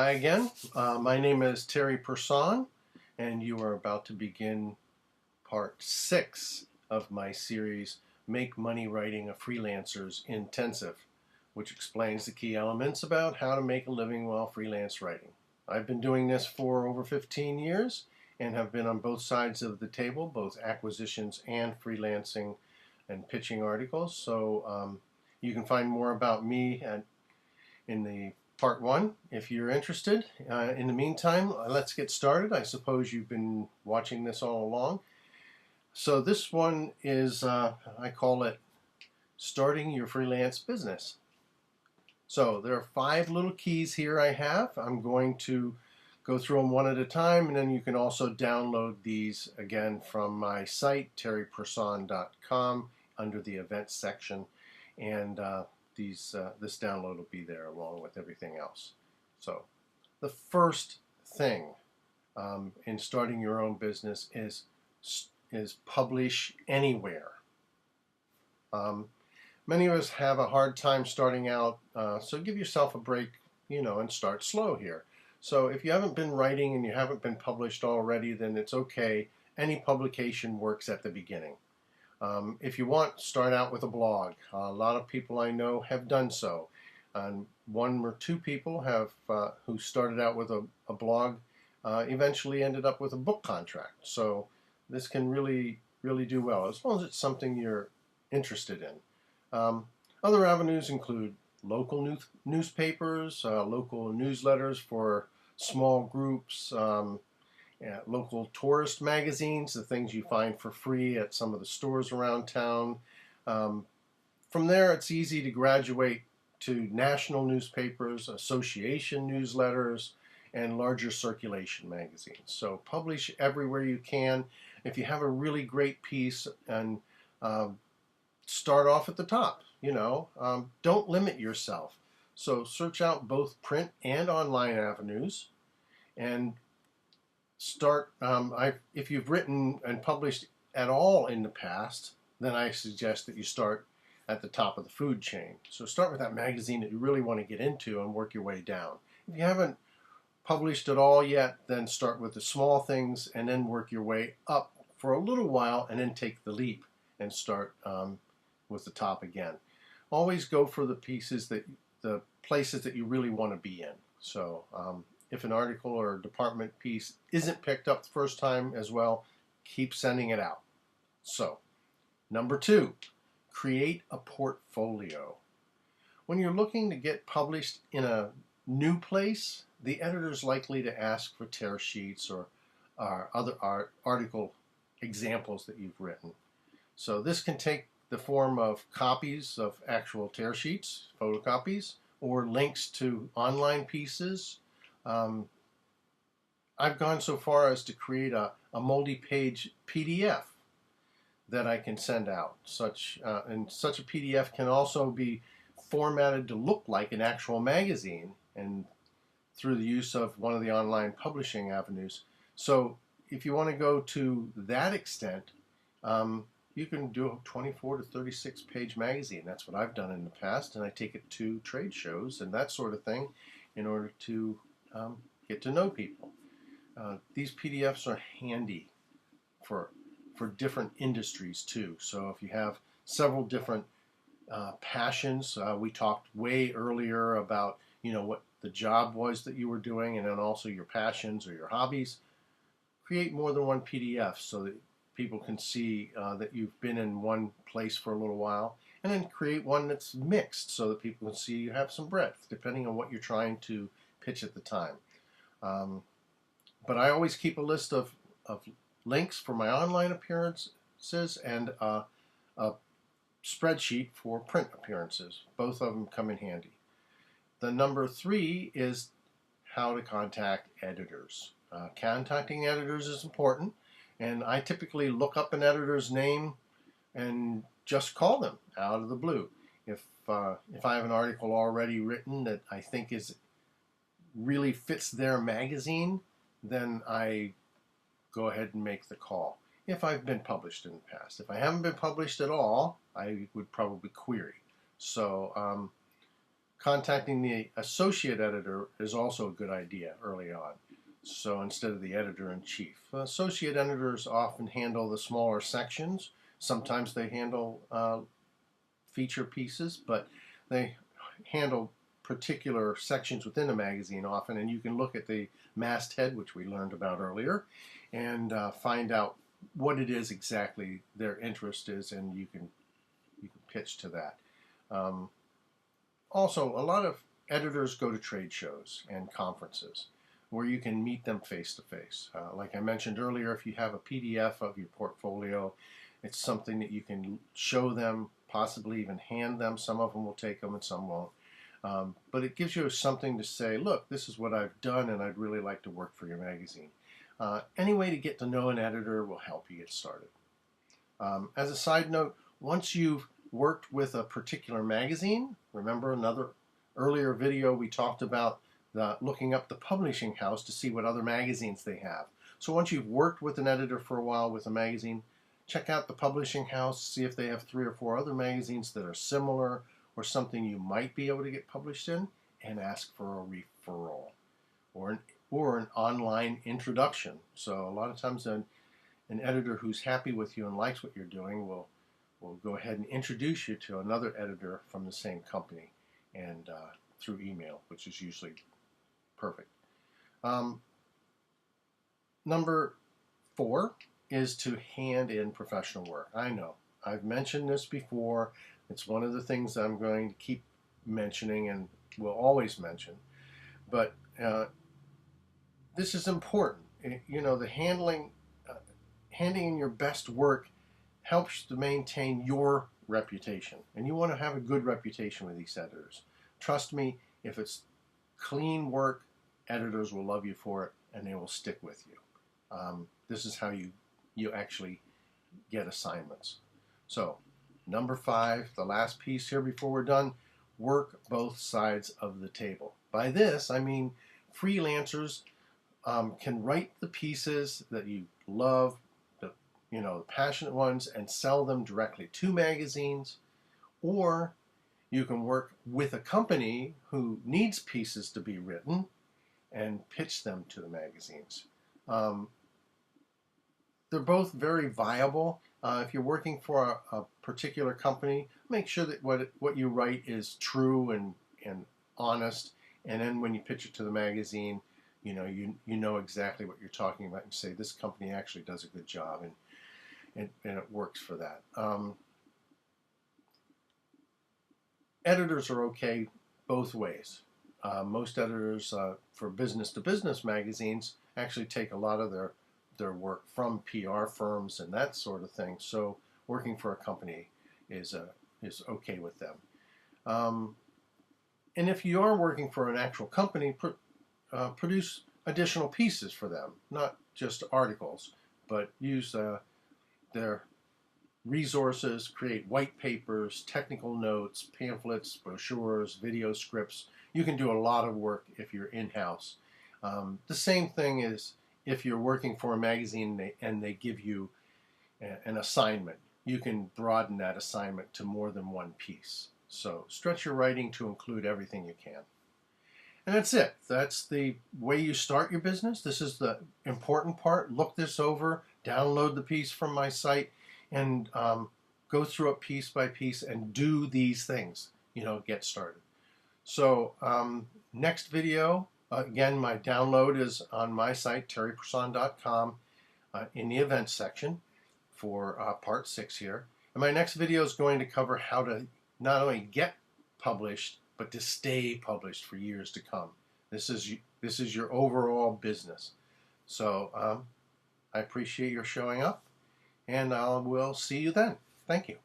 Hi again. My name is Terry Person, and you are about to begin part 6 of my series, Make Money Writing a Freelancer's Intensive, which explains the key elements about how to make a living while freelance writing. I've been doing this for over 15 years and have been on both sides of the table, both acquisitions and freelancing and pitching articles. So you can find more about me in the part 1 if you're interested. In the meantime, let's get started. I suppose you've been watching this all along. So this one is, I call it starting your freelance business. So there are 5 little keys here I have. I'm going to go through them one at a time, and then you can also download these again from my site, terryperson.com, under the events section. And this download will be there along with everything else. So the first thing in starting your own business is publish anywhere. Many of us have a hard time starting out, so give yourself a break, and start slow here. So if you haven't been writing and you haven't been published already, then it's okay. Any publication works at the beginning. If you want, start out with a blog. A lot of people I know have done so. And 1 or 2 people have who started out with a blog eventually ended up with a book contract. So this can really do well, as long as it's something you're interested in. Other avenues include local newspapers, local newsletters for small groups, local tourist magazines, the things you find for free at some of the stores around town. From there, it's easy to graduate to national newspapers, association newsletters, and larger circulation magazines. So publish everywhere you can. If you have a really great piece, and start off at the top. Don't limit yourself. So search out both print and online avenues, and start. If you've written and published at all in the past, then I suggest that you start at the top of the food chain. So start with that magazine that you really want to get into and work your way down. If you haven't published at all yet, then start with the small things and then work your way up for a little while, and then take the leap and start with the top again. Always go for the places that you really want to be in. So if an article or a department piece isn't picked up the first time as well, keep sending it out. So, number 2, create a portfolio. When you're looking to get published in a new place, the editor's likely to ask for tear sheets or other article examples that you've written. So this can take the form of copies of actual tear sheets, photocopies, or links to online pieces. I've gone so far as to create a multi-page PDF that I can send out. And such a PDF can also be formatted to look like an actual magazine, and through the use of one of the online publishing avenues. So if you want to go to that extent, you can do a 24 to 36 page magazine. That's what I've done in the past, and I take it to trade shows and that sort of thing in order to get to know people. These PDFs are handy for different industries too. So if you have several different passions, we talked way earlier about what the job was that you were doing, and then also your passions or your hobbies. Create more than one PDF so that people can see that you've been in one place for a little while, and then create one that's mixed so that people can see you have some breadth depending on what you're trying to pitch at the time. But I always keep a list of links for my online appearances and a spreadsheet for print appearances. Both of them come in handy. The number 3 is how to contact editors. Contacting editors is important, and I typically look up an editor's name and just call them out of the blue. If I have an article already written that I think really fits their magazine, then I go ahead and make the call. If I've been published in the past. If I haven't been published at all, I would probably query. So Contacting the associate editor is also a good idea early on. So instead of the editor-in-chief. Associate editors often handle the smaller sections. Sometimes they handle feature pieces, but they handle particular sections within a magazine often, and you can look at the masthead, which we learned about earlier, and find out what it is exactly their interest is, and you can pitch to that. Also, a lot of editors go to trade shows and conferences where you can meet them face to face. Like I mentioned earlier, if you have a PDF of your portfolio, it's something that you can show them, possibly even hand them. Some of them will take them and some won't. But it gives you something to say, look, this is what I've done and I'd really like to work for your magazine. Any way to get to know an editor will help you get started. As a side note, once you've worked with a particular magazine, remember another earlier video we talked about looking up the publishing house to see what other magazines they have. So once you've worked with an editor for a while with a magazine, check out the publishing house, see if they have 3 or 4 other magazines that are similar or something you might be able to get published in, and ask for a referral or an online introduction. So a lot of times an editor who's happy with you and likes what you're doing will go ahead and introduce you to another editor from the same company, and through email, which is usually perfect. Number 4 is to hand in professional work. I know, I've mentioned this before. It's one of the things I'm going to keep mentioning and will always mention. But this is important. You know, the handing in your best work helps to maintain your reputation. And you want to have a good reputation with these editors. Trust me, if it's clean work, editors will love you for it and they will stick with you. This is how you actually get assignments. So, number 5, the last piece here before we're done, work both sides of the table. By this, I mean freelancers can write the pieces that you love, the passionate ones, and sell them directly to magazines, or you can work with a company who needs pieces to be written and pitch them to the magazines. They're both very viable. If you're working for a particular company, make sure that what you write is true and honest, and then when you pitch it to the magazine, you know exactly what you're talking about and say, this company actually does a good job, and it works for that. Editors are okay both ways. Most editors for business-to-business magazines actually take a lot of their work from PR firms and that sort of thing. So working for a company is okay with them. And if you are working for an actual company, produce additional pieces for them, not just articles, but use their resources, create white papers, technical notes, pamphlets, brochures, video scripts. You can do a lot of work if you're in-house. The same thing is if you're working for a magazine and they give you an assignment. You can broaden that assignment to more than one piece. So stretch your writing to include everything you can. And that's it. That's the way you start your business. This is the important part. Look this over, download the piece from my site, and go through it piece by piece and do these things. Get started. So next video, again, my download is on my site, terryperson.com, in the events section for part 6 here. And my next video is going to cover how to not only get published, but to stay published for years to come. This is your overall business. So I appreciate your showing up, and I will see you then. Thank you.